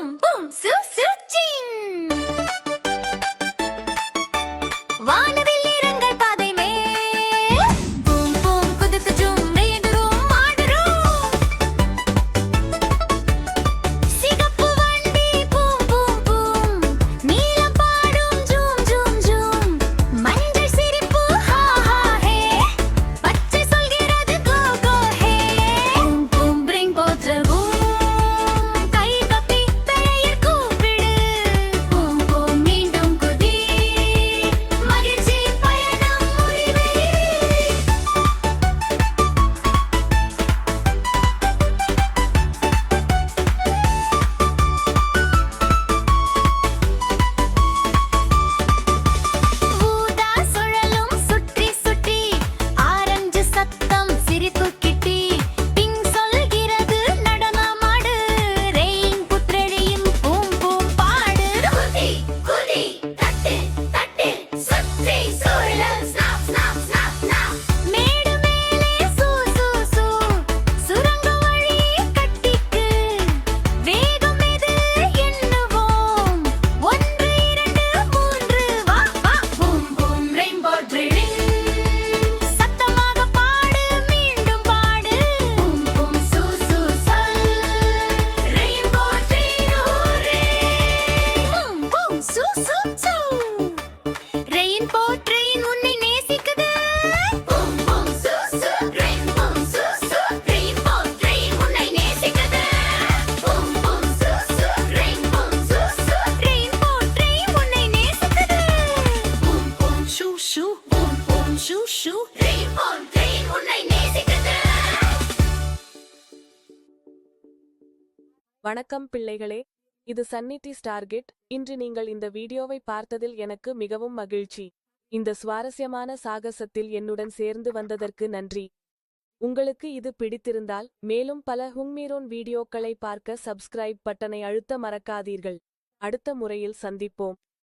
Boom, boom, su, su, chin. வானவில் இறங்கள் பாதை மேல். Boom, boom, குதித்து zoom, நேடுறோம், மாடுறோம். சிகப்பு வண்டி, boom, boom, boom. நீலம் பாடும், zoom, zoom, zoom. மஞ்சள் சிரிப்பு, ha, ha, hey. பச்சை சொல்கிறது, go, go, hey. Boom, boom, bring both the boom. கை கப்பி பெயர் கூப்பிடு. Boom, boom, மீண்டும் குதி. மகிழ்ச்சி பயணம் முடிவே. ஊதா சுழலும் சுற்றி சுற்றி ஆரஞ்சு சத்தம் சிரிப்பு கிட்டி பிங் சொல்கிறது நடனமாடு ரெயின் புத்ரெடியும் பூம் பூம் பாடு குதி குதி தட்டு தட்டு சுற்றி சுழல் ஸ்னாப் ஸ்னாப் ஸ்னாப் ஸ்னாப் மேடு மேலே சூ சூ சூ சுரங்க வழி கட்டிக்கு வேகம் எது எண்ணுவோம் 1 2 3 வா வா பூம் பூம் ரெயின்போ ட்ரில்லிங் சத்தமாக பாடு மீண்டும் பாடு பூம் பூம் சூ சூ சொல் ரெயின்போ ட்ரீனூரே பூம் பூம் சூ சூ சூ ரெயின்போ ட்ரெயின் உன்னை நேசிக்குது பூம் பூம் சூ சூ ரெயின்போ சூ சூ ரெயின்போ ட்ரெயின் உன்னை நேசிக்குது பூம் பூம் சூ சூ ரெயின்போ சூ சூ ரெயின்போ ட்ரெயின் உன்னை நேசிக்குது boom boom choo choo boom boom choo choo rainbow train உன்னை நேசிக்குது. வணக்கம் பிள்ளைகளே, இது சன்னிட்டி ஸ்டார்கெட். இன்று நீங்கள் இந்த வீடியோவை பார்த்ததில் எனக்கு மிகவும் மகிழ்ச்சி. இந்த சுவாரஸ்யமான சாகசத்தில் என்னுடன் சேர்ந்து வந்ததற்கு நன்றி. உங்களுக்கு இது பிடித்திருந்தால் மேலும் பல ஹுங்மீரோன் வீடியோக்களை பார்க்க சப்ஸ்கிரைப் பட்டனை அழுத்த மறக்காதீர்கள். அடுத்த முறையில் சந்திப்போம்.